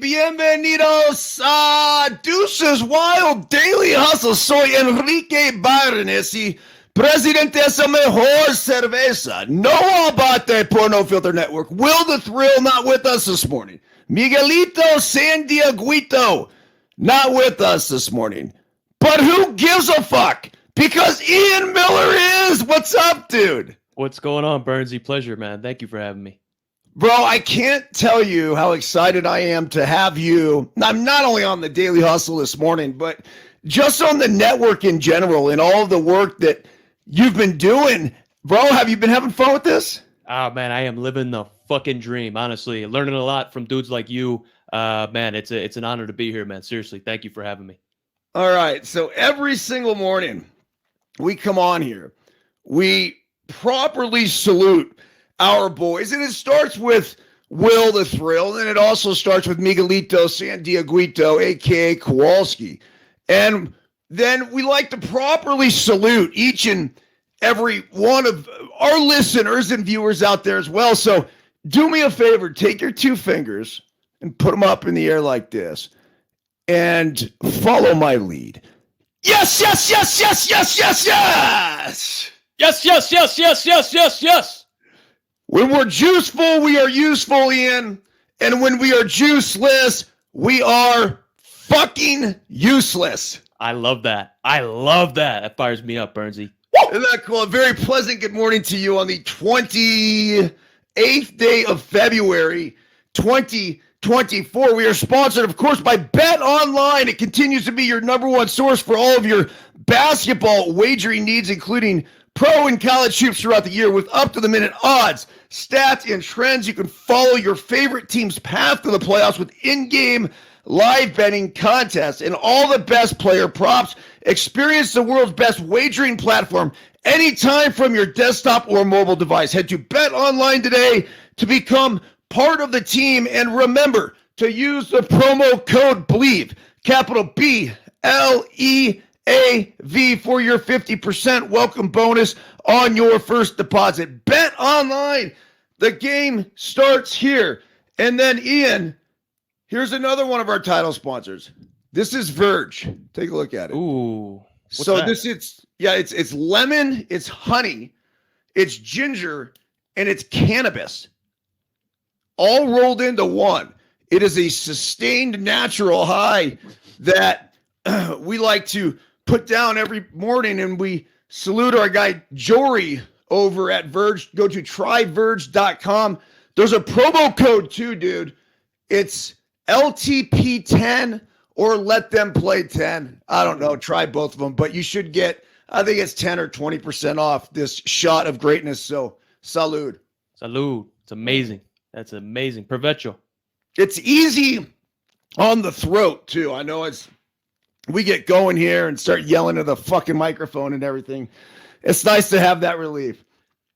bienvenidos a Deuces Wild Daily Hustle. Soy Enrique Byrnes y presidente de esa mejor cerveza. No Abate por No Filter Network. Will the Thrill not with us this morning. Miguelito San Dieguito not with us this morning. But who gives a fuck? Because Ian Miller is. What's up, dude? What's going on, Burnsy? Pleasure, man. Thank you for having me. Bro, I can't tell you how excited I am to have you. I'm not only on the Daily Hustle this morning, but just on the network in general and all of the work that you've been doing. Bro, have you been having fun with this? Oh, man, I am living the fucking dream, honestly. Learning a lot from dudes like you. Man, it's an honor to be here, man. Seriously, thank you for having me. All right, so every single morning we come on here. We properly salute our boys, and it starts with Will the Thrill, and it also starts with Miguelito San Dieguito, a.k.a. Kowalski. And then we like to properly salute each and every one of our listeners and viewers out there as well. So do me a favor, take your two fingers and put them up in the air like this and follow my lead. Yes, yes, yes, yes, yes, yes, yes! Yes, yes, yes, yes, yes, yes, yes! When we're juiceful, we are useful, Ian. And when we are juiceless, we are fucking useless. I love that. I love that. That fires me up, Burnsy. Isn't that cool? A very pleasant good morning to you on the 28th day of February, 2024. We are sponsored, of course, by Bet Online. It continues to be your number one source for all of your basketball wagering needs, including pro and college hoops throughout the year with up-to-the-minute odds, stats, and trends. You can follow your favorite team's path to the playoffs with in-game live betting contests and all the best player props. Experience the world's best wagering platform anytime from your desktop or mobile device. Head to Bet Online today to become part of the team, and remember to use the promo code BLEAV, capital B-L-E-A-V, for your 50% welcome bonus on your first deposit. Bet Online. The game starts here. And then, Ian, here's another one of our title sponsors. This is Verge. Take a look at it. Ooh. So that? It's lemon, it's honey, it's ginger, and it's cannabis. All rolled into one. It is a sustained natural high that we like to put down every morning, and we salute our guy Jory over at Verge. Go to tryverge.com. There's a promo code too, dude. It's LTP10 or let them play 10. I don't know. Try both of them, but you should get, I think it's 10 or 20% off this shot of greatness. So salud. Salud. It's amazing. That's amazing. Provecho. It's easy on the throat too. I know we get going here and start yelling at the fucking microphone and everything. It's nice to have that relief.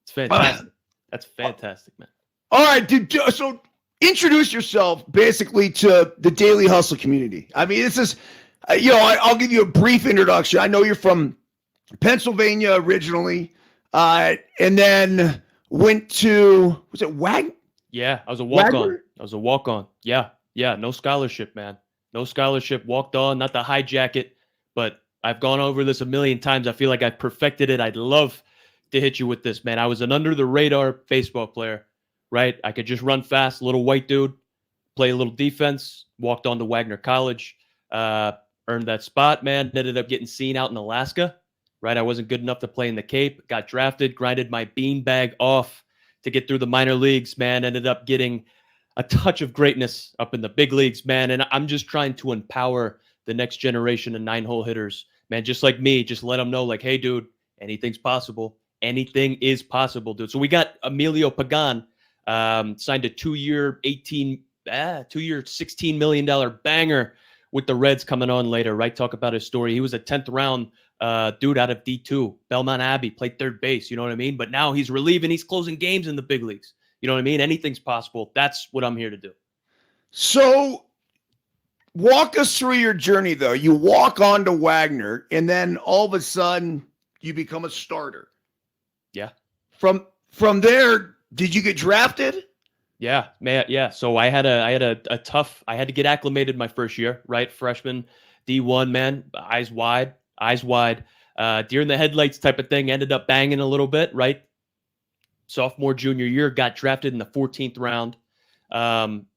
It's fantastic. That's fantastic, man. All right, dude. So introduce yourself basically to the Daily Hustle community. I mean, this is, I'll give you a brief introduction. I know you're from Pennsylvania originally, and then went to, was it Wagner? Yeah, I was a walk-on. Yeah. No scholarship, man. No scholarship. Walked on. Not to hijack it, but I've gone over this a million times. I feel like I've perfected it. I'd love to hit you with this, man. I was an under-the-radar baseball player, right? I could just run fast, little white dude, play a little defense, walked on to Wagner College, earned that spot, man. Ended up getting seen out in Alaska, right? I wasn't good enough to play in the Cape. Got drafted, grinded my beanbag off to get through the minor leagues, man. Ended up getting a touch of greatness up in the big leagues, man. And I'm just trying to empower the next generation of 9-hole hitters, man. Just like me, just let them know, like, hey, dude, anything's possible. Anything is possible, dude. So we got Emilio Pagan, signed a 2-year, $16 million banger with the Reds coming on later, right? Talk about his story. He was a 10th round dude out of D2, Belmont Abbey, played third base, you know what I mean? But now he's relieving, he's closing games in the big leagues. You know what I mean? Anything's possible. That's what I'm here to do. So walk us through your journey, though. You walk on to Wagner, and then all of a sudden you become a starter. Yeah. From there, did you get drafted? Yeah, man. Yeah. So I had a tough. I had to get acclimated my first year, right? Freshman, D1, man, eyes wide, eyes wide. Deer in the headlights type of thing. Ended up banging a little bit, right? Sophomore, junior year, got drafted in the 14th round. Um,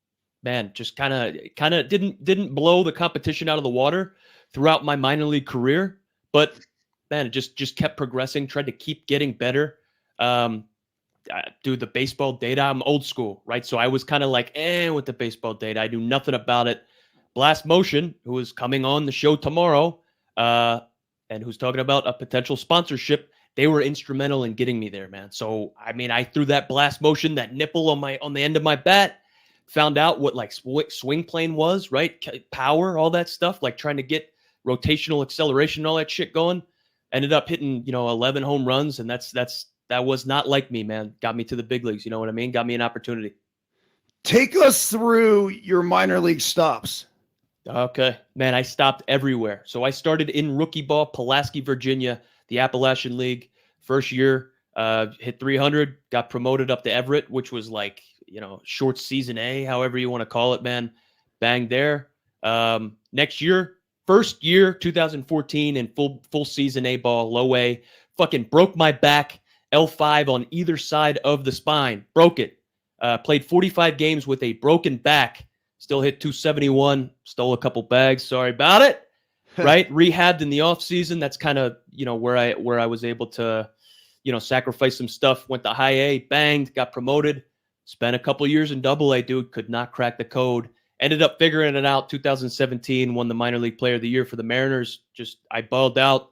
man, just kind of didn't blow the competition out of the water throughout my minor league career, but man, it just kept progressing. Tried to keep getting better. Um, Dude, the baseball data, I'm old school, right? So I was kind of like, with the baseball data. I knew nothing about it. Blast Motion, who is coming on the show tomorrow, and who's talking about a potential sponsorship, they were instrumental in getting me there, man. So, I mean, I threw that Blast Motion, that nipple on the end of my bat, found out what like swing plane was, right? Power, all that stuff, like trying to get rotational acceleration, all that shit going. Ended up hitting, 11 home runs, and that was not like me, man. Got me to the big leagues. You know what I mean? Got me an opportunity. Take us through your minor league stops. Okay, man, I stopped everywhere. So I started in rookie ball, Pulaski, Virginia, the Appalachian League. First year, hit 300, got promoted up to Everett, which was like, short season A, however you want to call it, man. Bang there. Next year, first year, 2014, in full season A ball, low A. Fucking broke my back, L5 on either side of the spine. Broke it. Played 45 games with a broken back. Still hit 271, stole a couple bags. Sorry about it. Right? Rehabbed in the off season. That's kind of, where I was able to, sacrifice some stuff. Went to high A, banged, got promoted. Spent a couple years in double A, dude. Could not crack the code. Ended up figuring it out. 2017, won the minor league player of the year for the Mariners. I balled out.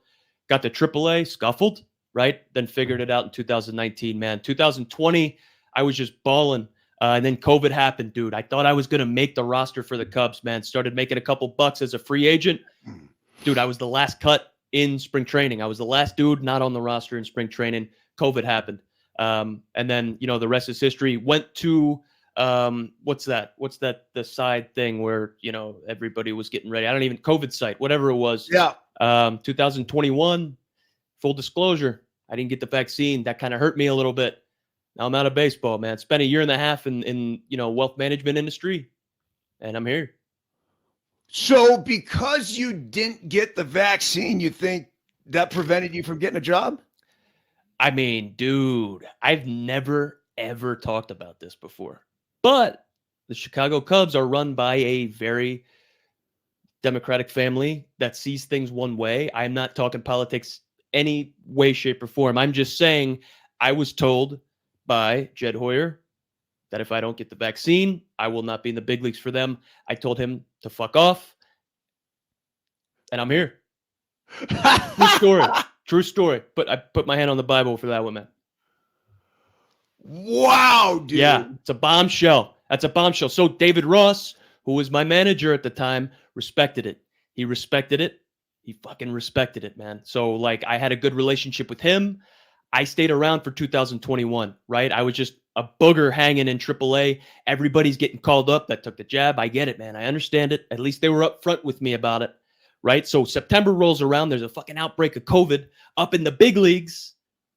Got to triple A, scuffled, right? Then figured it out in 2019, man. 2020, I was just balling. And then COVID happened, dude. I thought I was going to make the roster for the Cubs, man. Started making a couple bucks as a free agent. Dude, I was the last cut in spring training. I was the last dude not on the roster in spring training. COVID happened. And then, the rest is history. Went to, what's that? The side thing where, everybody was getting ready. COVID site, whatever it was. Yeah. 2021, full disclosure, I didn't get the vaccine. That kind of hurt me a little bit. Now I'm out of baseball, man. Spent a year and a half in wealth management industry, and I'm here. So because you didn't get the vaccine, you think that prevented you from getting a job? I mean, dude, I've never, ever talked about this before. But the Chicago Cubs are run by a very democratic family that sees things one way. I'm not talking politics any way, shape, or form. I'm just saying I was told by Jed Hoyer that if I don't get the vaccine, I will not be in the big leagues for them. I told him to fuck off, and I'm here. True story. True story. But I put my hand on the Bible for that one, man. Wow, dude. Yeah, it's a bombshell. That's a bombshell. So David Ross, who was my manager at the time, respected it. He respected it. He fucking respected it, man. So, like, I had a good relationship with him. I stayed around for 2021, right? I was just a booger hanging in AAA. Everybody's getting called up that took the jab. I get it, man. I understand it. At least they were upfront with me about it, right? So September rolls around. There's a fucking outbreak of COVID up in the big leagues,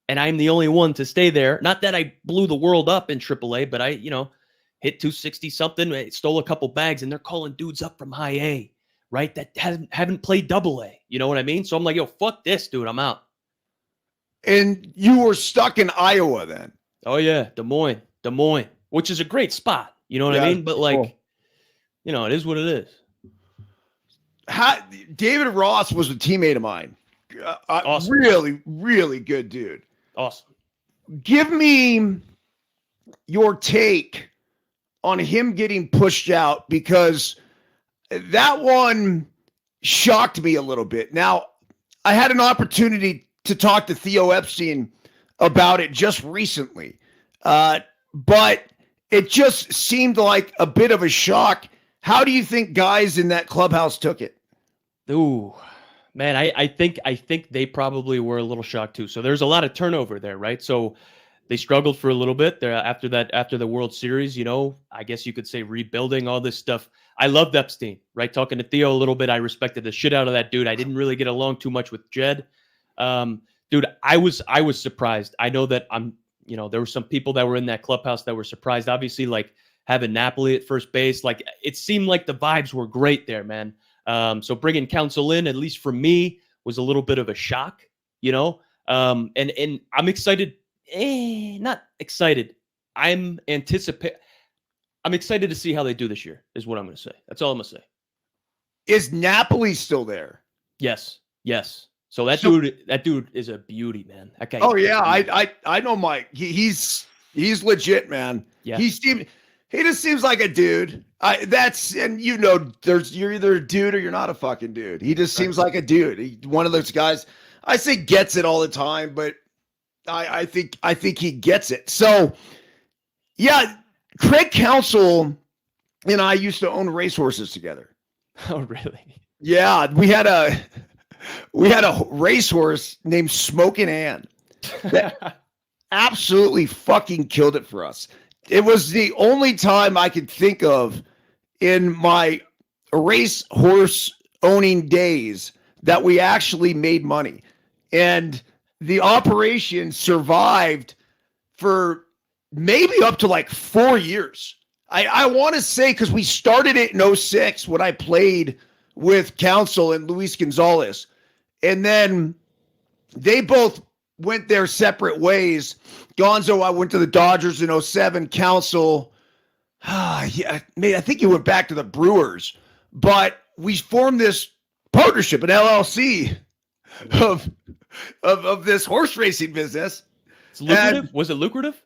and I'm the only one to stay there. Not that I blew the world up in AAA, but I, hit 260 something, stole a couple bags, and they're calling dudes up from high A, right? That haven't played double A. You know what I mean? So I'm like, yo, fuck this, dude. I'm out. And you were stuck in Iowa then? Oh, yeah. Des Moines, which is a great spot. You know what I mean? But, like, cool. It is what it is. David Ross was a teammate of mine. Awesome. Really, really good dude. Awesome. Give me your take on him getting pushed out, because that one shocked me a little bit. Now, I had an opportunity to talk to Theo Epstein about it just recently, but it just seemed like a bit of a shock. How do you think guys in that clubhouse took it? Ooh, man, I think they probably were a little shocked too. So there's a lot of turnover there, right? So they struggled for a little bit there after the World Series, I guess you could say rebuilding all this stuff. I loved Epstein, right? Talking to Theo a little bit. I respected the shit out of that dude. I didn't really get along too much with Jed. Dude, I was surprised. I know that I'm there were some people that were in that clubhouse that were surprised. Obviously, like having Napoli at first base, like it seemed like the vibes were great there, man. So bringing Counsell in, at least for me, was a little bit of a shock, and I'm excited. Not excited. I'm excited to see how they do this year, is what I'm going to say. That's all I'm going to say. Is Napoli still there? Yes. So that dude is a beauty, man. That guy. Oh yeah, I know Mike. He's legit, man. Yeah. He just seems like a dude. You're either a dude or you're not a fucking dude. He just seems like a dude. One of those guys. I say gets it all the time, but I think he gets it. So yeah, Craig Counsell and I used to own racehorses together. Oh really? Yeah, we had a racehorse named Smokin' Ann that absolutely fucking killed it for us. It was the only time I could think of in my racehorse owning days that we actually made money. And the operation survived for maybe up to like 4 years. I want to say, because we started it in 2006 when I played with Counsell and Luis Gonzalez. And then they both went their separate ways. Gonzo, I went to the Dodgers in 2007. Counsell, I think he went back to the Brewers. But we formed this partnership, an LLC of this horse racing business. It's lucrative? Was it lucrative?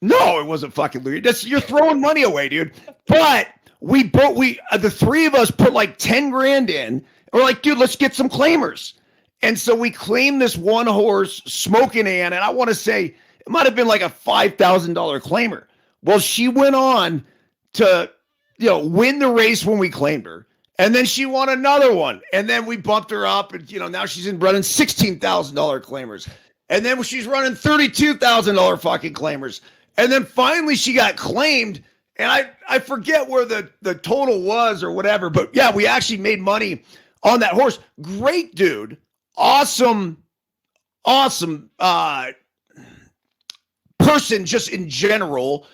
No, it wasn't fucking lucrative. You're throwing money away, dude. But the three of us put like 10 grand in. We're like, dude, let's get some claimers. And so we claimed this one horse, Smokin' Ann, and I want to say it might have been like a $5,000 claimer. Well, she went on to, win the race when we claimed her. And then she won another one. And then we bumped her up and, now she's running $16,000 claimers. And then she's running $32,000 fucking claimers. And then finally she got claimed. And I forget where the total was or whatever. But yeah, we actually made money on that horse. Great dude. Awesome person just in general.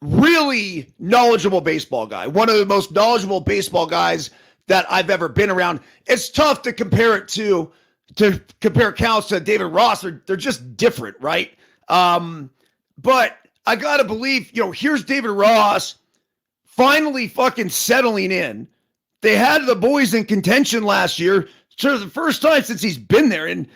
Really knowledgeable baseball guy. One of the most knowledgeable baseball guys that I've ever been around. It's tough to compare it to compare Counts to David Ross. They're just different, right? But I got to believe, here's David Ross finally fucking settling in. They had the boys in contention last year. So the first time since he's been there. And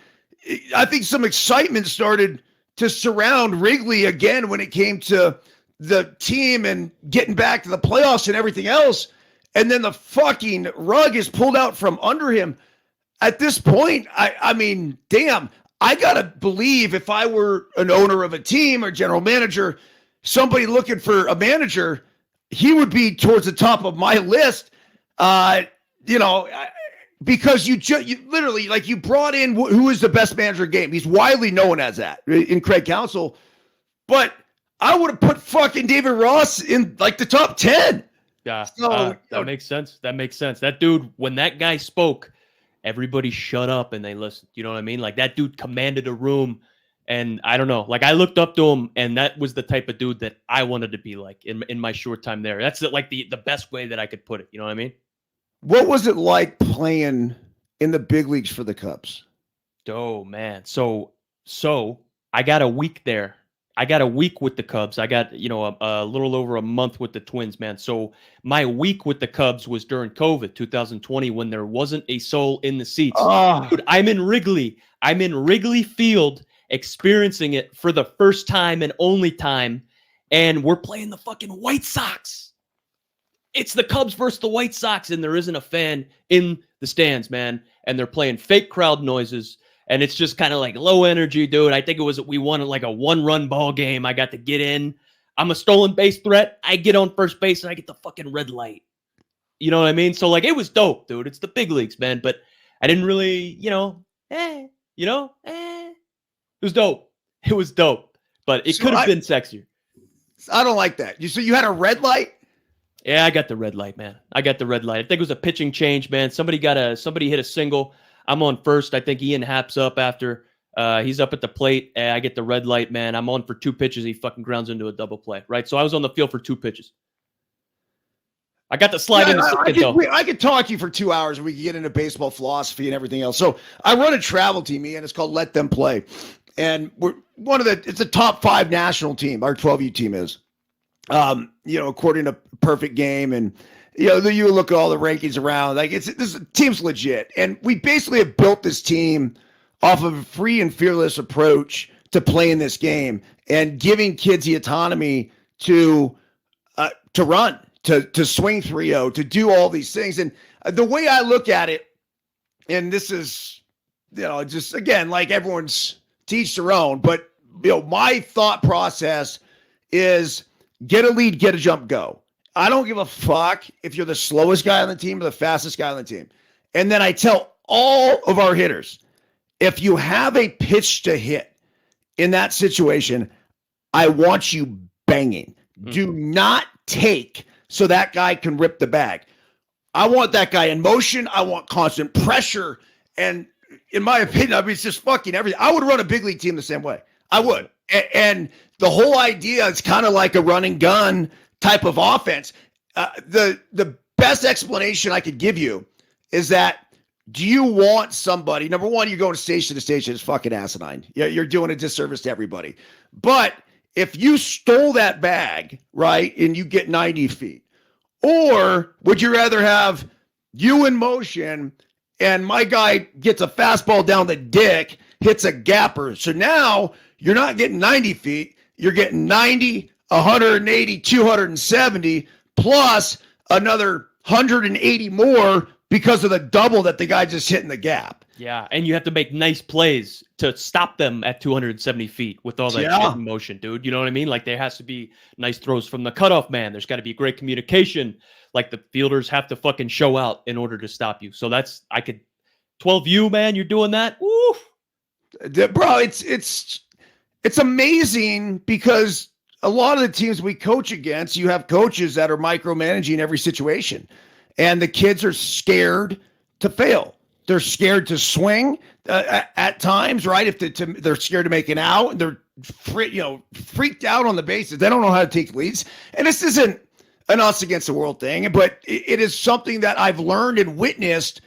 I think some excitement started to surround Wrigley again when it came to the team and getting back to the playoffs and everything else. And then the fucking rug is pulled out from under him. At this point, I mean, damn, I got to believe if I were an owner of a team or general manager, somebody looking for a manager, he would be towards the top of my list. Because you literally, like, you brought in who is the best manager in the game. He's widely known as that in Craig Counsell. But I would have put fucking David Ross in like the top 10. Yeah, so, that makes sense. That dude, when that guy spoke, everybody shut up and they listened. You know what I mean? Like, that dude commanded a room. And I don't know, like, I looked up to him, and that was the type of dude that I wanted to be like in my short time there. That's like the best way that I could put it. You know what I mean? What was it like playing in the big leagues for the Cubs? Oh man. So I got a week there. I got a week with the Cubs. I got, a little over a month with the Twins, man. So my week with the Cubs was during COVID, 2020, when there wasn't a soul in the seats. Oh. Dude, I'm in Wrigley Field, experiencing it for the first time and only time. And we're playing the fucking White Sox. It's the Cubs versus the White Sox, and there isn't a fan in the stands, man. And they're playing fake crowd noises, and it's just kind of like low energy, dude. I think we won like a 1-run ball game. I got to get in. I'm a stolen base threat. I get on first base, and I get the fucking red light. You know what I mean? So, like, it was dope, dude. It's the big leagues, man. But I didn't really, it was dope. It was dope. But it could have been sexier. I don't like that. So you had a red light? Yeah, I got the red light, man. I think it was a pitching change, man. Somebody hit a single. I'm on first. I think Ian Happ's up after. He's up at the plate. And I get the red light, man. I'm on for 2 pitches. He fucking grounds into a double play, right? So I was on the field for 2 pitches. I got to slide in the second, though. I could talk to you for 2 hours and we could get into baseball philosophy and everything else. So I run a travel team, and it's called Let Them Play. And we're it's a top 5 national team. Our 12U team is, according to Perfect Game. And, you look at all the rankings around, like this team's legit. And we basically have built this team off of a free and fearless approach to playing this game and giving kids the autonomy to run, to swing 3-0, to do all these things. And the way I look at it, and this is, just again, like everyone's teach their own, but my thought process is get a lead, get a jump, go. I don't give a fuck if you're the slowest guy on the team or the fastest guy on the team. And then I tell all of our hitters, if you have a pitch to hit in that situation, I want you banging. Mm-hmm. Do not take so that guy can rip the bag. I want that guy in motion. I want constant pressure. And in my opinion, it's just fucking everything. I would run a big league team the same way. I would. And the whole idea, it's kind of like a run and gun type of offense. The best explanation I could give you is that, do you want somebody, number one, you're going station to station, it's fucking asinine. You're doing a disservice to everybody. But if you stole that bag, right, and you get 90 feet, or would you rather have you in motion and my guy gets a fastball down the dick, hits a gapper? So now you're not getting 90 feet, you're getting 90, 180, 270, plus another 180 more because of the double that the guy just hit in the gap. Yeah, and you have to make nice plays to stop them at 270 feet with all that shit in motion, dude. You know what I mean? Like, there has to be nice throws from the cutoff man. There's got to be great communication. Like, the fielders have to fucking show out in order to stop you. So 12U, man, you're doing that? Woo! Bro, it's amazing because a lot of the teams we coach against, you have coaches that are micromanaging every situation. And the kids are scared to fail. They're scared to swing at times, right? If they're scared to make an out, and they're freaked out on the bases. They don't know how to take leads. And this isn't an us against the world thing, but it is something that I've learned and witnessed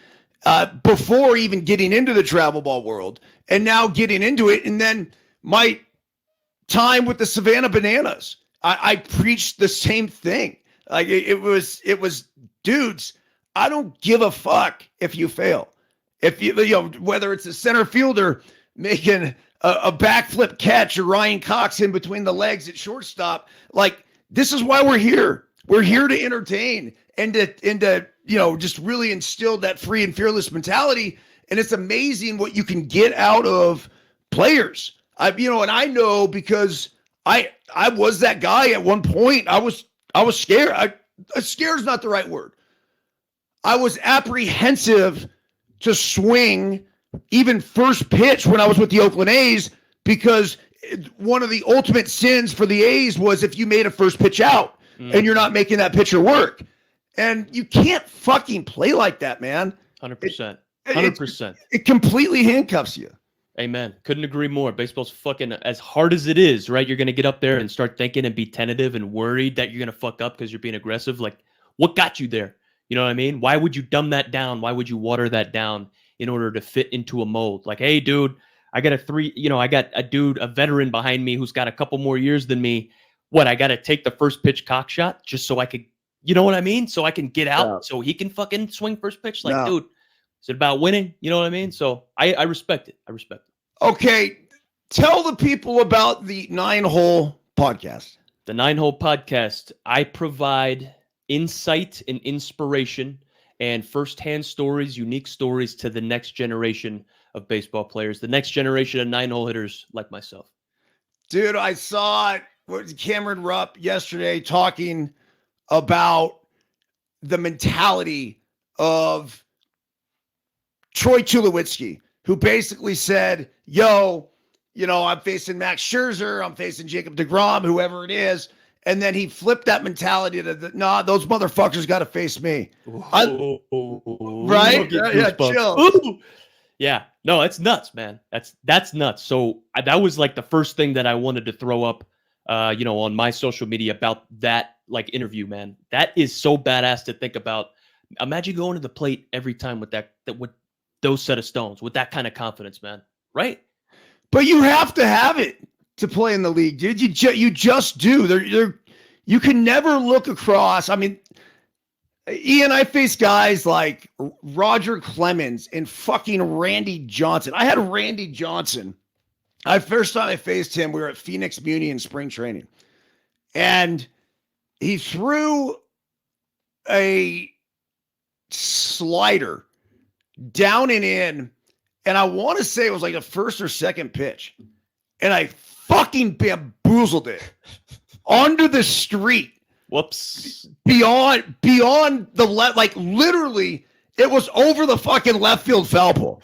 before even getting into the travel ball world, and now getting into it. And then my time with the Savannah Bananas, I preached the same thing. Like it was, dudes, I don't give a fuck if you fail. If you whether it's a center fielder making a backflip catch or Ryan Cox in between the legs at shortstop, like, this is why we're here. We're here to entertain and to just really instill that free and fearless mentality. And it's amazing what you can get out of players. And I know because I was that guy at one point. I was scared. Scared is not the right word. I was apprehensive to swing even first pitch when I was with the Oakland A's, because one of the ultimate sins for the A's was if you made a first pitch out and you're not making that pitcher work. And you can't fucking play like that, man. 100%. 100%. It completely handcuffs you. Amen. Couldn't agree more. Baseball's fucking, as hard as it is, right? You're going to get up there and start thinking and be tentative and worried that you're going to fuck up because you're being aggressive. Like, what got you there? You know what I mean? Why would you dumb that down? Why would you water that down in order to fit into a mold? Like, hey, dude, I got a veteran behind me who's got a couple more years than me. What, I got to take the first pitch cock shot just so I could, you know what I mean? So I can get out so he can fucking swing first pitch. Like, dude, is it about winning? You know what I mean? So I respect it. I respect it. Okay. Tell the people about the 9-Hole podcast. The 9-Hole podcast. I provide insight and inspiration and firsthand stories, unique stories to the next generation of baseball players, the next generation of 9-hole hitters like myself. Dude, I saw Cameron Rupp yesterday talking about the mentality of Troy Tulowitzki, who basically said, I'm facing Max Scherzer, I'm facing Jacob deGrom, whoever it is. And then he flipped that mentality to those motherfuckers got to face me. Right? Yeah, chill. Ooh. Yeah. No, it's nuts, man. That's nuts. So that was like the first thing that I wanted to throw up, on my social media about that like interview, man. That is so badass to think about. Imagine going to the plate every time with with those set of stones, with that kind of confidence, man. Right? But you have to have it to play in the league, dude. You just do. You can never look across. I mean, Ian, I faced guys like Roger Clemens and fucking Randy Johnson. I had Randy Johnson. First time I faced him, we were at Phoenix Muni in spring training. And he threw a slider down and in. And I want to say it was like the first or second pitch. And I fucking bamboozled it onto the street. Whoops. Beyond the left, like literally, it was over the fucking left field foul pole.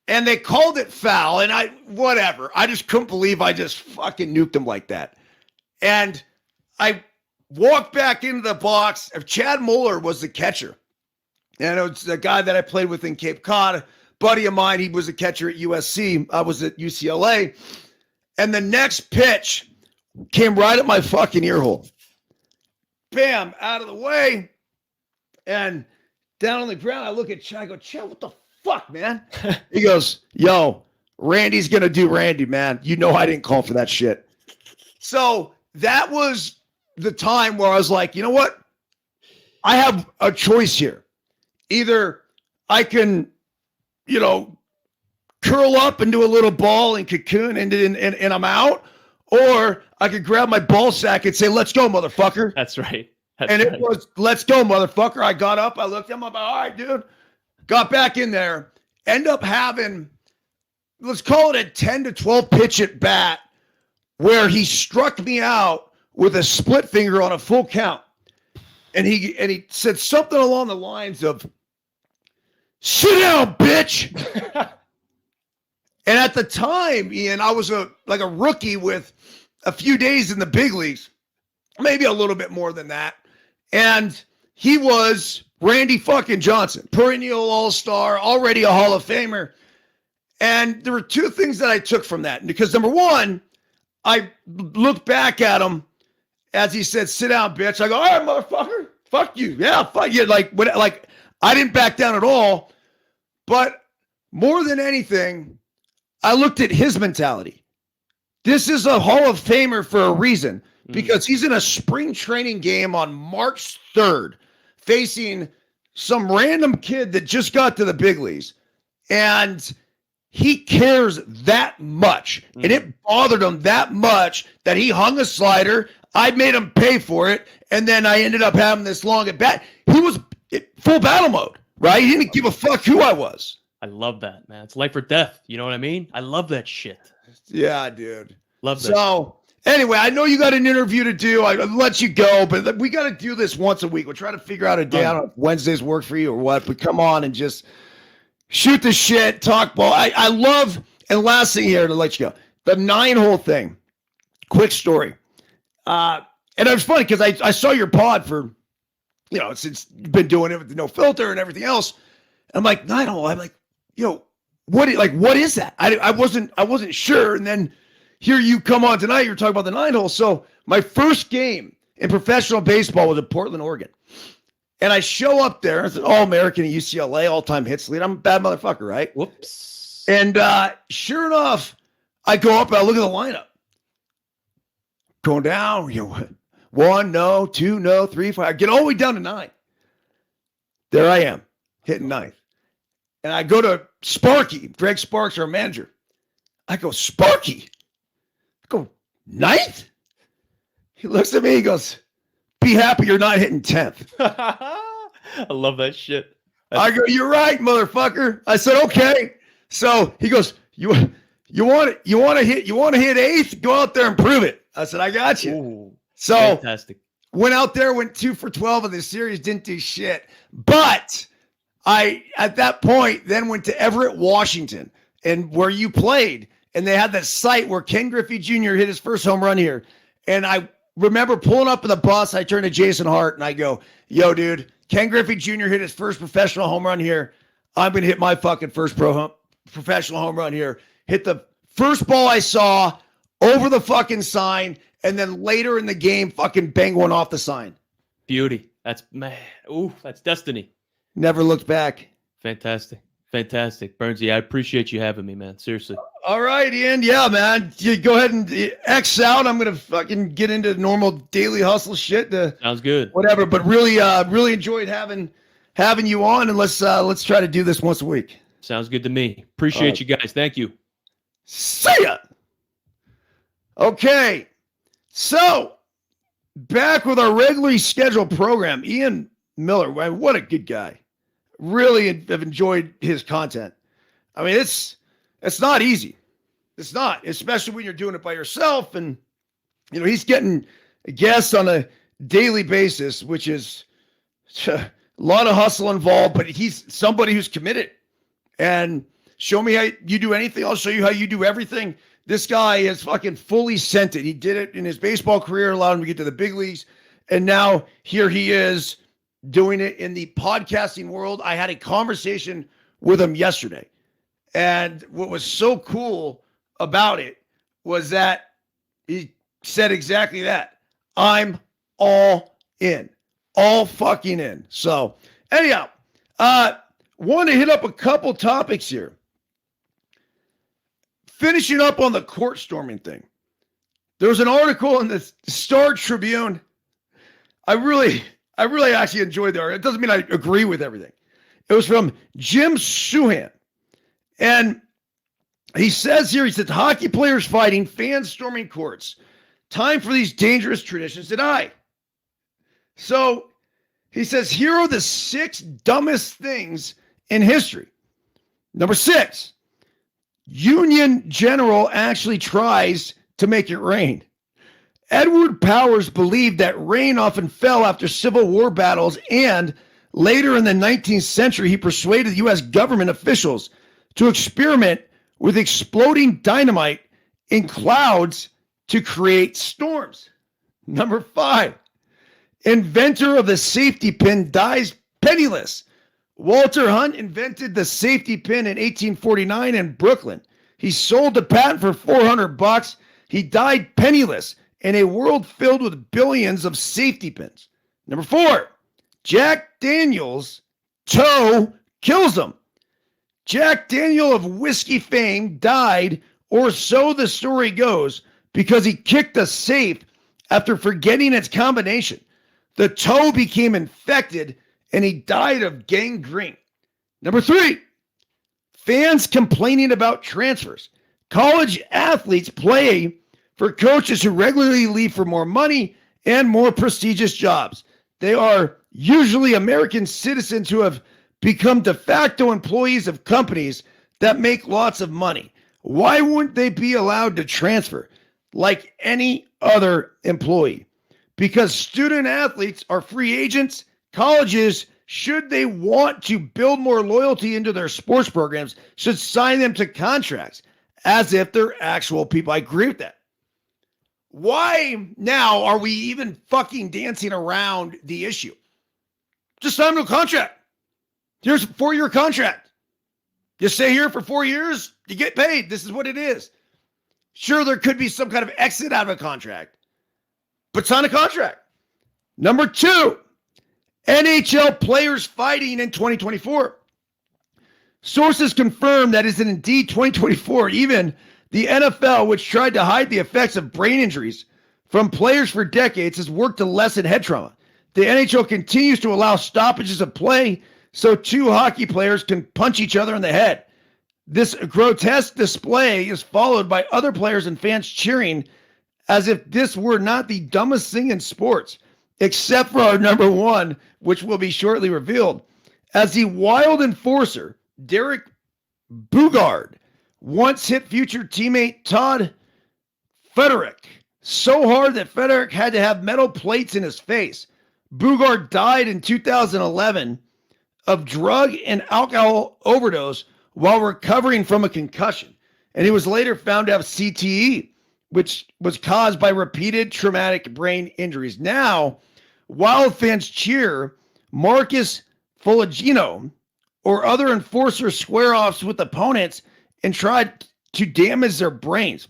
And they called it foul, and whatever. I just couldn't believe I just fucking nuked him like that. And I walked back into the box. Chad Mueller was the catcher. And it was the guy that I played with in Cape Cod, buddy of mine. He was a catcher at USC. I was at UCLA. And the next pitch came right at my fucking ear hole. Bam, out of the way. And down on the ground, I look at Chad. I go, Chad, what the fuck, man? He goes, yo, Randy's going to do Randy, man. You know I didn't call for that shit. So that was the time where I was like, you know what? I have a choice here. Either I can, curl up and do a little ball and cocoon and I'm out, or I could grab my ball sack and say, let's go, motherfucker. That's right. It was, let's go, motherfucker. I got up. I looked at him. I'm like, all right, dude. Got back in there. End up having, let's call it a 10 to 12 pitch at bat where he struck me out with a split finger on a full count. And he said something along the lines of, sit down, bitch. And at the time, Ian, I was a rookie with a few days in the big leagues, maybe a little bit more than that. And he was Randy fucking Johnson, perennial all-star, already a Hall of Famer. And there were two things that I took from that. Because number one, I looked back at him as he said, sit down, bitch. I go, all right, motherfucker, fuck you. Yeah, fuck you. Like I didn't back down at all. But more than anything, I looked at his mentality. This is a Hall of Famer for a reason, because he's in a spring training game on March 3rd facing some random kid that just got to the big leagues. And he cares that much. And it bothered him that much that he hung a slider. I made him pay for it. And then I ended up having this long at bat. He was full battle mode, right? He didn't give a fuck who I was. I love that, man. It's life or death. You know what I mean? I love that shit. Yeah, dude. Love that. So, anyway, I know you got an interview to do. I'll let you go, but we got to do this once a week. We'll try to figure out a day. I don't know if Wednesdays work for you or what, but come on and just shoot the shit, talk ball. I love, and last thing here to let you go, the 9-hole thing. Quick story. And it was funny because I saw your pod for, since you've been doing it with the no filter and everything else. I'm like, 9-hole. I'm like, what is that? I wasn't sure. And then here you come on tonight, you're talking about the 9-hole. So my first game in professional baseball was in Portland, Oregon. And I show up there, it's an All-American at UCLA, all-time hits lead. I'm a bad motherfucker, right? Whoops. And sure enough, I go up and I look at the lineup. Going down, 1, no, 2, no, 3, 4. I get all the way down to 9. There I am, hitting 9th. And I go to Sparky, Greg Sparks, our manager. I go, Sparky? I go, 9th? He looks at me, he goes, be happy you're not hitting 10th. I love that shit. I go, you're right, motherfucker. I said, okay. So he goes, you want to hit 8th? Go out there and prove it. I said, I got you. Ooh, so fantastic. Went out there, went 2 for 12 in the series, didn't do shit. But I, at that point, then went to Everett, Washington, and where you played. And they had that site where Ken Griffey Jr. hit his first home run here. And I remember pulling up in the bus. I turned to Jason Hart and I go, yo, dude, Ken Griffey Jr. hit his first professional home run here. I'm going to hit my fucking first professional home run here. Hit the first ball I saw over the fucking sign, and then later in the game, fucking bang one off the sign. Beauty. That's, man. Ooh, that's destiny. Never looked back. Fantastic. Fantastic. Burnsy, I appreciate you having me, man. Seriously. All right, Ian. Yeah, man. You go ahead and X out. I'm going to fucking get into normal daily hustle shit. Sounds good. Whatever. But really enjoyed having you on, and let's try to do this once a week. Sounds good to me. Appreciate you guys. Thank you. See ya. Okay. So, back with our regularly scheduled program. Ian Miller, what a good guy. Really have enjoyed his content. I mean, it's not easy. It's not, especially when you're doing it by yourself. And, he's getting guests on a daily basis, which is a lot of hustle involved, but he's somebody who's committed. And show me how you do anything, I'll show you how you do everything. This guy has fucking fully sent it. He did it in his baseball career, allowed him to get to the big leagues. And now here he is doing it in the podcasting world. I had a conversation with him yesterday. And what was so cool about it was that he said exactly that. I'm all in. All fucking in. So anyhow, want to hit up a couple topics here. Finishing up on the court storming thing. There was an article in the Star Tribune. I really actually enjoyed the article. It doesn't mean I agree with everything. It was from Jim Suhan. And he says here, he said, hockey players fighting, fans storming courts. Time for these dangerous traditions to die. So he says, here are the 6 dumbest things in history. Number 6, Union General actually tries to make it rain. Edward Powers believed that rain often fell after Civil War battles, and later in the 19th century, he persuaded U.S. government officials to experiment with exploding dynamite in clouds to create storms. Number 5, inventor of the safety pin dies penniless. Walter Hunt invented the safety pin in 1849 in Brooklyn. He sold the patent for $400. He died penniless in a world filled with billions of safety pins. Number 4, Jack Daniels' toe kills him. Jack Daniel of whiskey fame died, or so the story goes, because he kicked a safe after forgetting its combination. The toe became infected and he died of gangrene. Number 3, fans complaining about transfers. College athletes play for coaches who regularly leave for more money and more prestigious jobs. They are usually American citizens who have become de facto employees of companies that make lots of money. Why wouldn't they be allowed to transfer like any other employee? Because student athletes are free agents. Colleges, should they want to build more loyalty into their sports programs, should sign them to contracts as if they're actual people. I agree with that. Why now are we even fucking dancing around the issue? Just sign them to a contract. Here's a 4-year contract. You stay here for 4 years, you get paid. This is what it is. Sure, there could be some kind of exit out of a contract, but sign a contract. Number 2, NHL players fighting in 2024. Sources confirm that is indeed 2024. Even the NFL, which tried to hide the effects of brain injuries from players for decades, has worked to lessen head trauma. The NHL continues to allow stoppages of play so 2 hockey players can punch each other in the head. This grotesque display is followed by other players and fans cheering as if this were not the dumbest thing in sports, except for our number 1, which will be shortly revealed. As the wild enforcer, Derek Bugard once hit future teammate Todd Federick so hard that Federick had to have metal plates in his face. Bugard died in 2011 of drug and alcohol overdose while recovering from a concussion. And he was later found to have CTE, which was caused by repeated traumatic brain injuries. Now, Wild fans cheer Marcus Foligino, or other enforcer square-offs with opponents and try to damage their brains.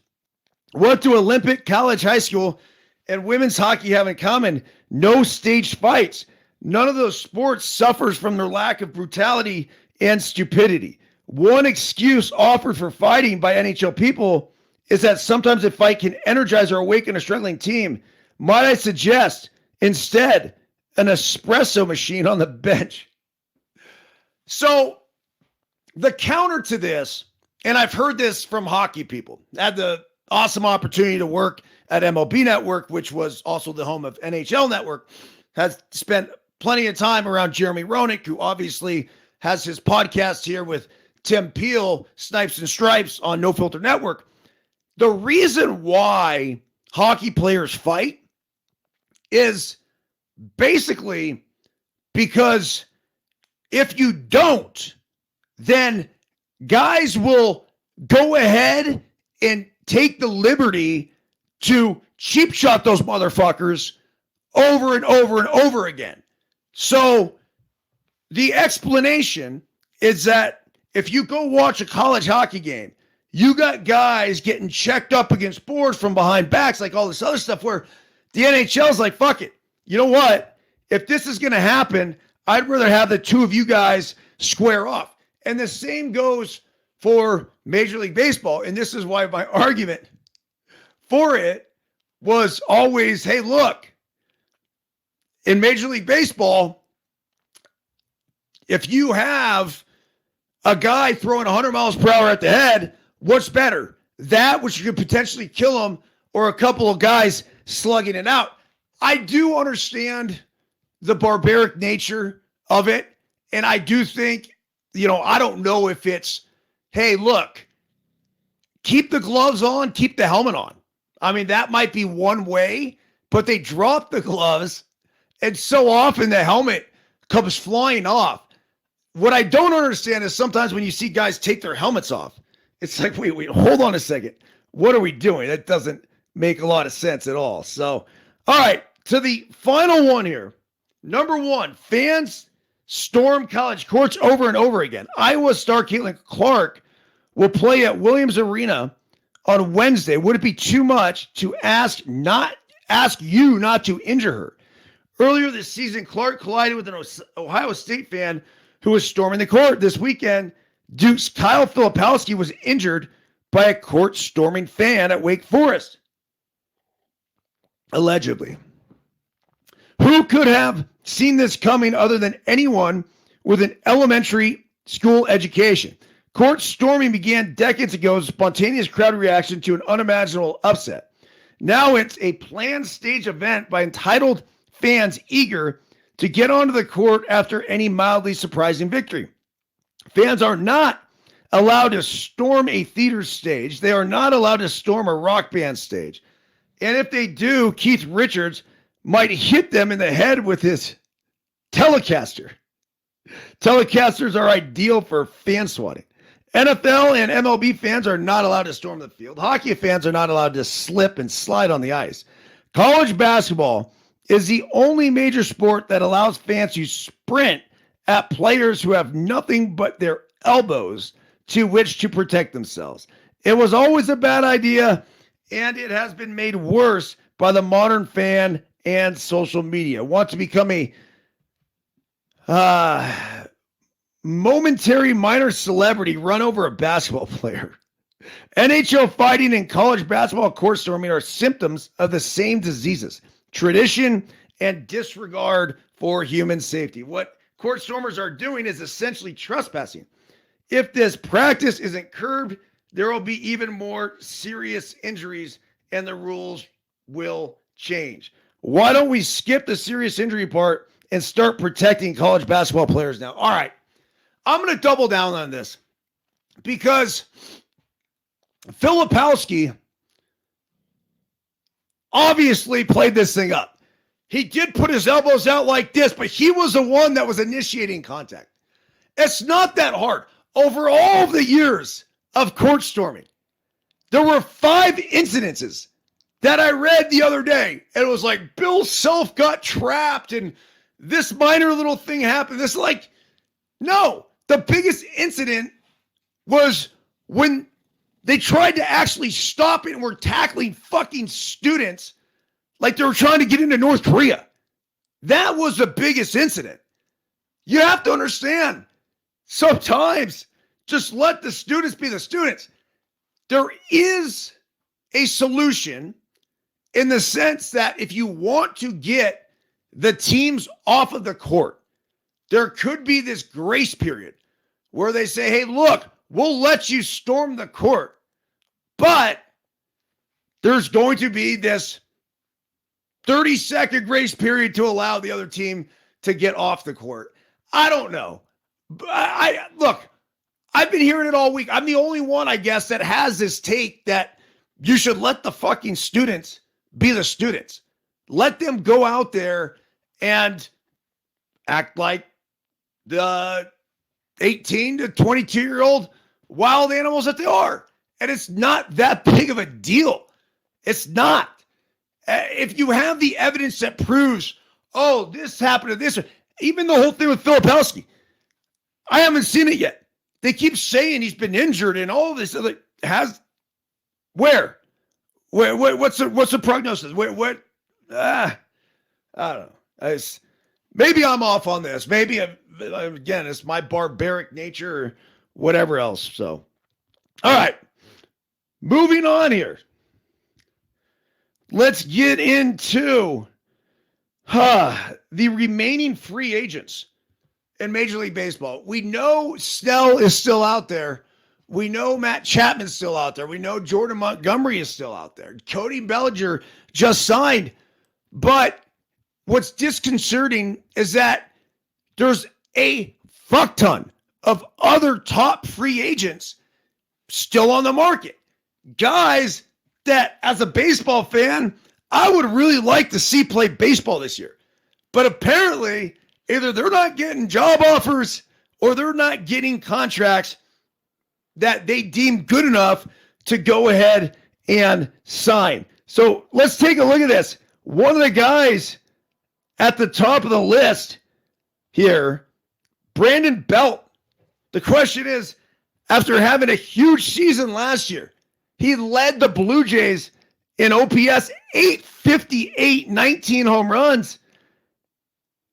What do Olympic, college, high school, and women's hockey have in common? No staged fights. None of those sports suffers from their lack of brutality and stupidity. One excuse offered for fighting by NHL people is that sometimes a fight can energize or awaken a struggling team. Might I suggest, instead, an espresso machine on the bench? So, the counter to this, and I've heard this from hockey people, I had the awesome opportunity to work at MLB Network, which was also the home of NHL Network, has spent plenty of time around Jeremy Roenick, who obviously has his podcast here with Tim Peel, Snipes and Stripes on No Filter Network. The reason why hockey players fight is basically because if you don't, then guys will go ahead and take the liberty to cheap shot those motherfuckers over and over and over again. So the explanation is that if you go watch a college hockey game, you got guys getting checked up against boards from behind backs, like all this other stuff, where the NHL is like, fuck it. You know what? If this is going to happen, I'd rather have the two of you guys square off. And the same goes for Major League Baseball. And this is why my argument for it was always, hey, look, in Major League Baseball, if you have a guy throwing 100 miles per hour at the head, what's better? That which could potentially kill him, or a couple of guys slugging it out? I do understand the barbaric nature of it. And I do think, I don't know if it's, hey, look, keep the gloves on, keep the helmet on. I mean, that might be one way, but they drop the gloves, and so often the helmet comes flying off. What I don't understand is sometimes when you see guys take their helmets off, it's like, wait, hold on a second. What are we doing? That doesn't make a lot of sense at all. So, all right, to the final one here. Number one, fans storm college courts over and over again. Iowa star Caitlin Clark will play at Williams Arena on Wednesday. Would it be too much to ask you not to injure her? Earlier this season, Clark collided with an Ohio State fan who was storming the court. This weekend, Duke's Kyle Filipowski was injured by a court-storming fan at Wake Forest. Allegedly. Who could have seen this coming other than anyone with an elementary school education? Court storming began decades ago as a spontaneous crowd reaction to an unimaginable upset. Now it's a planned stage event by entitled fans eager to get onto the court after any mildly surprising victory. Fans are not allowed to storm a theater stage. They are not allowed to storm a rock band stage. And if they do, Keith Richards might hit them in the head with his Telecaster. Telecasters are ideal for fan swatting. NFL and MLB fans are not allowed to storm the field. Hockey fans are not allowed to slip and slide on the ice. College basketball is the only major sport that allows fans to sprint at players who have nothing but their elbows to which to protect themselves. It was always a bad idea, and it has been made worse by the modern fan and social media. Want to become a momentary minor celebrity, run over a basketball player. NHL fighting and college basketball court storming are symptoms of the same diseases: tradition and disregard for human safety. What court stormers are doing is essentially trespassing. If this practice isn't curbed, there will be even more serious injuries and the rules will change. Why don't we skip the serious injury part and start protecting college basketball players now? All right, I'm going to double down on this because Filipowski obviously played this thing up. He did put his elbows out like this, but he was the one that was initiating contact. It's not that hard. Over all of the years of court storming, there were 5 incidences that I read the other day. And it was like Bill Self got trapped and this minor little thing happened. This no, The biggest incident was when they tried to actually stop it and were tackling fucking students like they were trying to get into North Korea. That was the biggest incident. You have to understand, sometimes just let the students be the students. There is a solution in the sense that if you want to get the teams off of the court, there could be this grace period where they say, hey, look, we'll let you storm the court, but there's going to be this 30-second grace period to allow the other team to get off the court. I don't know. Look, I've been hearing it all week. I'm the only one, I guess, that has this take that you should let the fucking students be the students. Let them go out there and act like the 18 to 22-year-old wild animals that they are. And it's not that big of a deal. It's not. If you have the evidence that proves, oh, this happened to this, even the whole thing with Filipowski, I haven't seen it yet. They keep saying he's been injured and all this. Like, where? What's the prognosis? I don't know. Maybe I'm off on this. Maybe, again, it's my barbaric nature or whatever else. So, all right. Moving on here. Let's get into the remaining free agents in Major League Baseball. We know Snell is still out there. We know Matt Chapman's still out there. We know Jordan Montgomery is still out there. Cody Bellinger just signed. But what's disconcerting is that there's a fuck ton of other top free agents still on the market. Guys that, as a baseball fan, I would really like to see play baseball this year. But apparently, either they're not getting job offers or they're not getting contracts that they deem good enough to go ahead and sign. So let's take a look at this. One of the guys at the top of the list here, Brandon Belt. The question is, after having a huge season last year, he led the Blue Jays in OPS, 858, 19 home runs.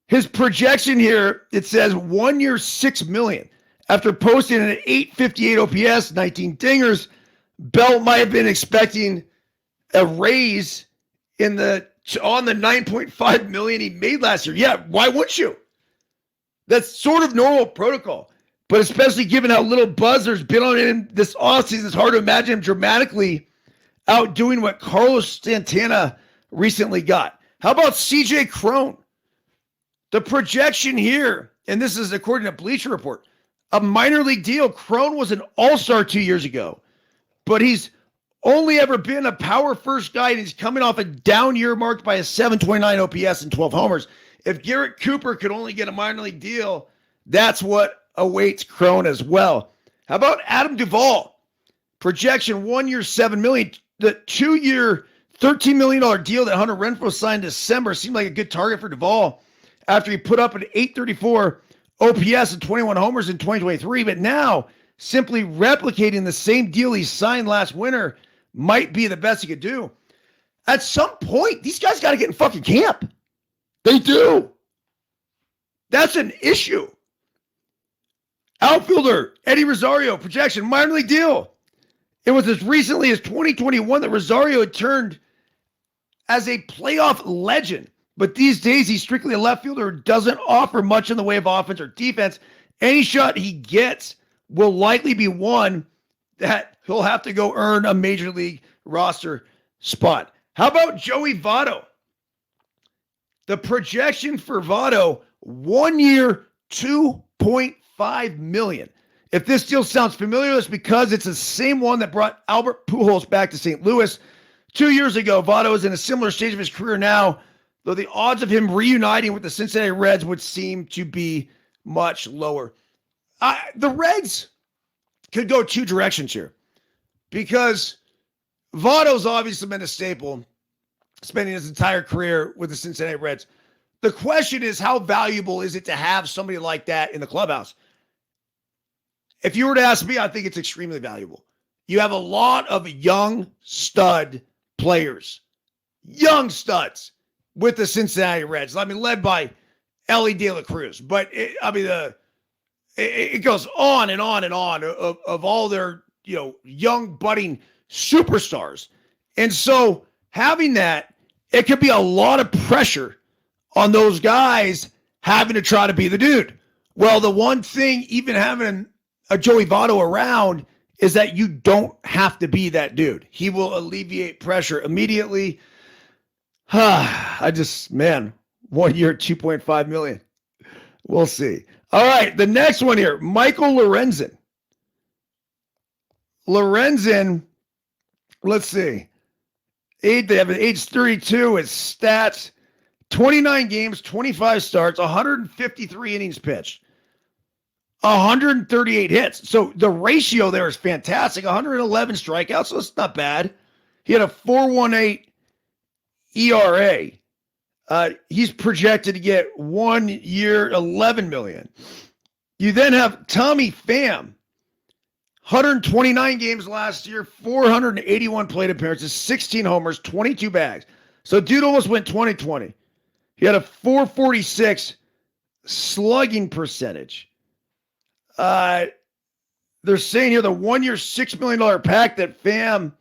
His projection here, it says 1 year, $6 million. After posting an 858 OPS, 19 dingers, Belt might have been expecting a raise on the $9.5 million he made last year. Yeah, why wouldn't you? That's sort of normal protocol. But especially given how little buzz there's been on him this offseason, it's hard to imagine him dramatically outdoing what Carlos Santana recently got. How about CJ Cron? The projection here, and this is according to Bleacher Report, a minor league deal. Cron was an all-star 2 years ago, but he's only ever been a power first guy, and he's coming off a down year marked by a 729 OPS and 12 homers. If Garrett Cooper could only get a minor league deal, that's what awaits Cron as well. How about Adam Duvall? Projection 1 year, $7 million. The 2 year, $13 million deal that Hunter Renfroe signed in December seemed like a good target for Duvall after he put up an 834 OPS and 21 homers in 2023. But now, simply replicating the same deal he signed last winter might be the best he could do. At some point, these guys got to get in fucking camp. They do. That's an issue. Outfielder, Eddie Rosario, projection, minor league deal. It was as recently as 2021 that Rosario had turned as a playoff legend. But these days, he's strictly a left fielder who doesn't offer much in the way of offense or defense. Any shot he gets will likely be one that he'll have to go earn a major league roster spot. How about Joey Votto? The projection for Votto, 1 year, $2.5 million. If this deal sounds familiar, it's because it's the same one that brought Albert Pujols back to St. Louis 2 years ago. Votto is in a similar stage of his career now, though the odds of him reuniting with the Cincinnati Reds would seem to be much lower. The Reds could go two directions here because Votto's obviously been a staple, spending his entire career with the Cincinnati Reds. The question is, how valuable is it to have somebody like that in the clubhouse? If you were to ask me, I think it's extremely valuable. You have a lot of young stud players, young studs with the Cincinnati Reds. I mean, led by Ellie De La Cruz. But, it goes on and on and on of all their, young budding superstars. And so having that, it could be a lot of pressure on those guys having to try to be the dude. Well, the one thing, even having a Joey Votto around, is that you don't have to be that dude. He will alleviate pressure immediately. 1 year, $2.5 million. We'll see. All right, the next one here, Michael Lorenzen. Lorenzen, let's see. They have an age 32. His stats, 29 games, 25 starts, 153 innings pitched, 138 hits. So the ratio there is fantastic. 111 strikeouts, so it's not bad. He had a 4.18 ERA. He's projected to get 1 year, $11 million. You then have Tommy Pham, 129 games last year, 481 plate appearances, 16 homers, 22 bags. So dude almost went 2020. He had a 446 slugging percentage. They're saying here the 1 year, $6 million pact that Pham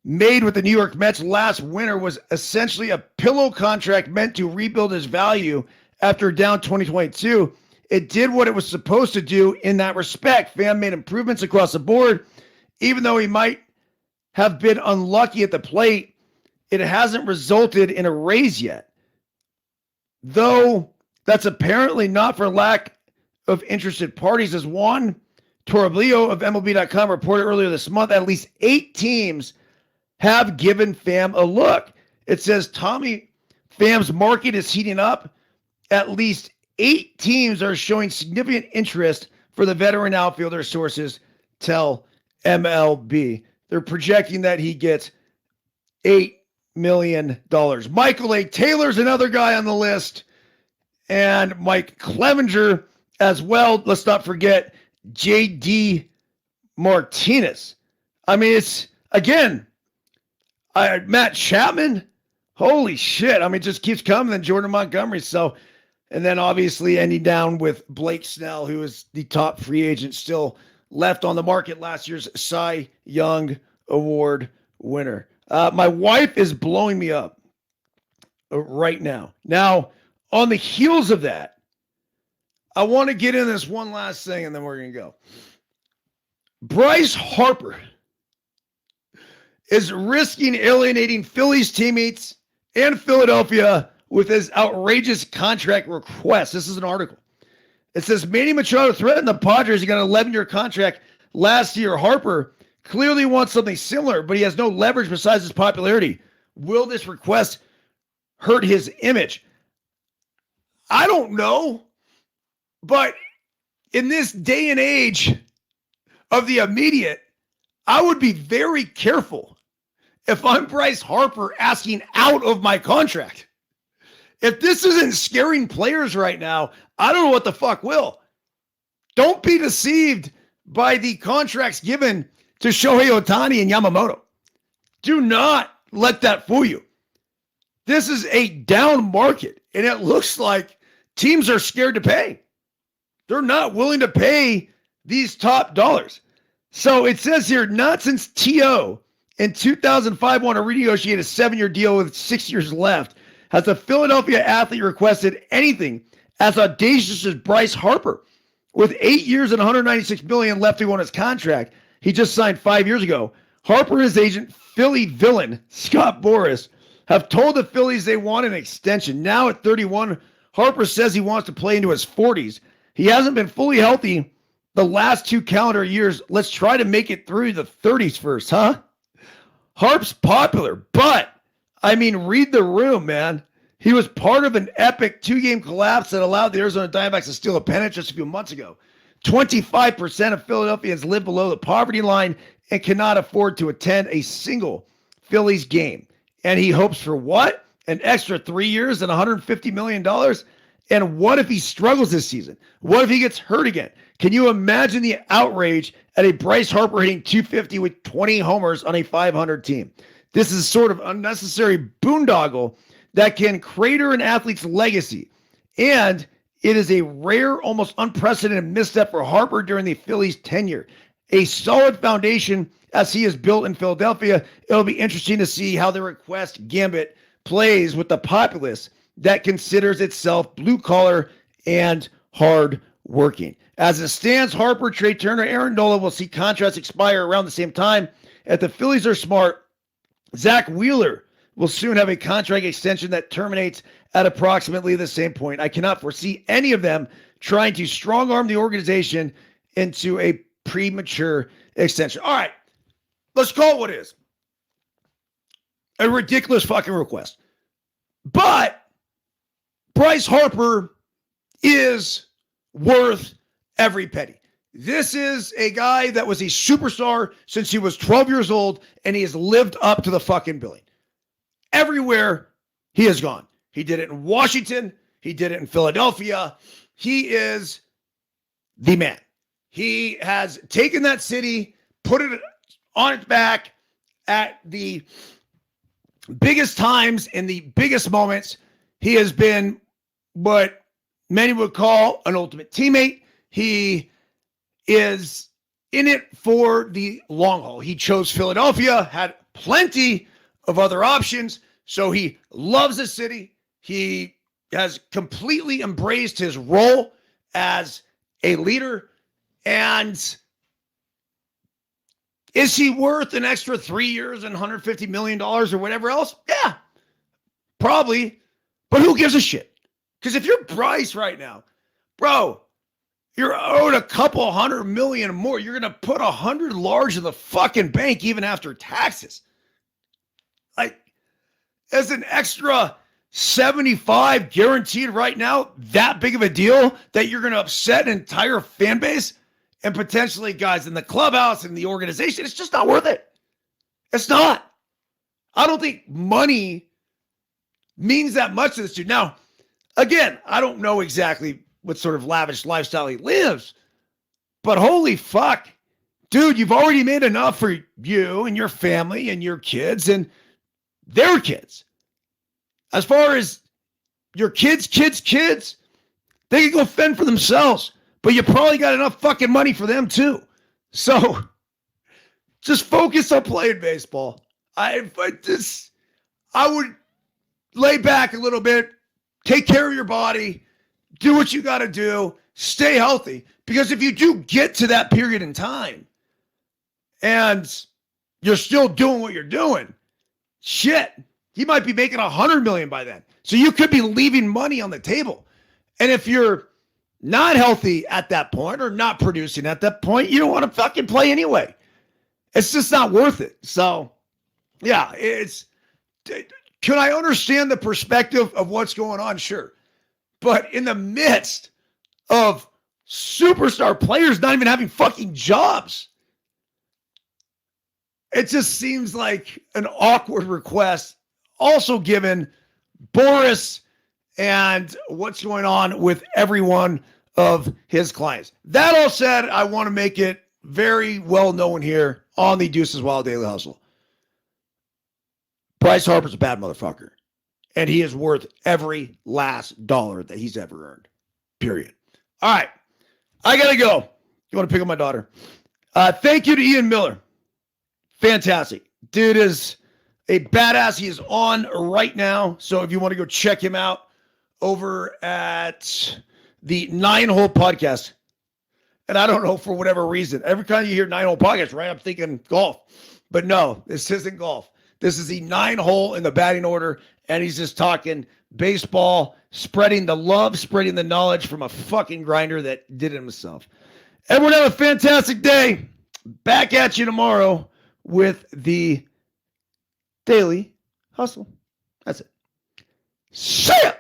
made with the New York Mets last winter was essentially a pillow contract meant to rebuild his value after down 2022. It did what it was supposed to do in that respect. Pham made improvements across the board. Even though he might have been unlucky at the plate, it hasn't resulted in a raise yet. Though that's apparently not for lack of interested parties. As Juan Toribio of MLB.com reported earlier this month, at least 8 teams have given Pham a look. It says Tommy Pham's market is heating up. At least 8 teams are showing significant interest for the veteran outfielder, sources tell MLB. They're projecting that he gets $8 million. Michael A. Taylor's another guy on the list, and Mike Clevenger as well. Let's not forget J.D. Martinez. I mean, it's, again, Matt Chapman, holy shit. I mean, it just keeps coming. Then Jordan Montgomery. So, and then obviously ending down with Blake Snell, who is the top free agent still left on the market, last year's Cy Young Award winner. My wife is blowing me up right now. Now, on the heels of that, I want to get in this one last thing and then we're going to go. Bryce Harper is risking alienating Phillies teammates and Philadelphia with his outrageous contract request. This is an article. It says Manny Machado threatened the Padres. He got an 11-year contract last year. Harper clearly wants something similar, but he has no leverage besides his popularity. Will this request hurt his image? I don't know, but in this day and age of the immediate, I would be very careful if I'm Bryce Harper asking out of my contract. If this isn't scaring players right now, I don't know what the fuck will. Don't be deceived by the contracts given to Shohei Ohtani and Yamamoto. Do not let that fool you. This is a down market, and it looks like teams are scared to pay. They're not willing to pay these top dollars. So it says here, not since T.O. in 2005 won to renegotiate a 7-year deal with 6 years left has a Philadelphia athlete requested anything as audacious as Bryce Harper. With 8 years and $196 million left to on his contract, he just signed 5 years ago. Harper and his agent, Philly villain Scott Boras, have told the Phillies they want an extension. Now at 31, Harper says he wants to play into his 40s. He hasn't been fully healthy the last 2 calendar years. Let's try to make it through the 30s first, huh? Harp's popular, but, I mean, read the room, man. He was part of an epic 2-game collapse that allowed the Arizona Diamondbacks to steal a pennant just a few months ago. 25% of Philadelphians live below the poverty line and cannot afford to attend a single Phillies game. And he hopes for what? An extra 3 years and $150 million? And what if he struggles this season? What if he gets hurt again? Can you imagine the outrage at a Bryce Harper hitting 250 with 20 homers on a 500 team? This is sort of unnecessary boondoggle that can crater an athlete's legacy. And it is a rare, almost unprecedented misstep for Harper during the Phillies' tenure. A solid foundation as he is built in Philadelphia. It'll be interesting to see how the request gambit plays with the populace that considers itself blue-collar and hard-working. As it stands, Harper, Trey Turner, Aaron Nola will see contracts expire around the same time. If the Phillies are smart, Zach Wheeler will soon have a contract extension that terminates at approximately the same point. I cannot foresee any of them trying to strong-arm the organization into a premature extension. All right, let's call it what it is. A ridiculous fucking request. But Bryce Harper is worth every penny. This is a guy that was a superstar since he was 12 years old, and he has lived up to the fucking billing. Everywhere he has gone. He did it in Washington. He did it in Philadelphia. He is the man. He has taken that city, put it on its back at the biggest times, in the biggest moments. He has been what many would call an ultimate teammate. He is in it for the long haul. He chose Philadelphia, had plenty of other options, so he loves the city. He has completely embraced his role as a leader. And is he worth an extra 3 years and $150 million or whatever else? Yeah, probably. But who gives a shit? Because if you're Bryce right now, bro, you're owed a couple $100 million more. You're going to put 100 large in the fucking bank even after taxes. Like, as an extra 75 guaranteed right now, that big of a deal that you're going to upset an entire fan base and potentially guys in the clubhouse and the organization, it's just not worth it. It's not. I don't think money means that much to this dude. Now, again, I don't know exactly what sort of lavish lifestyle he lives, but holy fuck, dude, you've already made enough for you and your family and your kids and their kids. As far as your kids, they can go fend for themselves, but you probably got enough fucking money for them too. So just focus on playing baseball. I would lay back a little bit, take care of your body, do what you got to do, stay healthy. Because if you do get to that period in time and you're still doing what you're doing, shit, he might be making $100 million by then. So you could be leaving money on the table. And if you're not healthy at that point or not producing at that point, you don't want to fucking play anyway. It's just not worth it. So, yeah, can I understand the perspective of what's going on? Sure. But in the midst of superstar players not even having fucking jobs, it just seems like an awkward request. Also given Boris and what's going on with every one of his clients. That all said, I want to make it very well known here on the Deuces Wild Daily Hustle. Bryce Harper's a bad motherfucker. And he is worth every last dollar that he's ever earned. Period. All right. I got to go. You want to pick up my daughter? Thank you to Ian Miller. Fantastic. Dude is a badass. He is on right now. So if you want to go check him out over at the 9 Hole Podcast. And I don't know, for whatever reason, every time you hear 9 Hole Podcast, right, I'm thinking golf. But no, this isn't golf. This is the 9 Hole in the batting order. And he's just talking baseball, spreading the love, spreading the knowledge from a fucking grinder that did it himself. Everyone have a fantastic day. Back at you tomorrow with the Daily Hustle. That's it. See ya!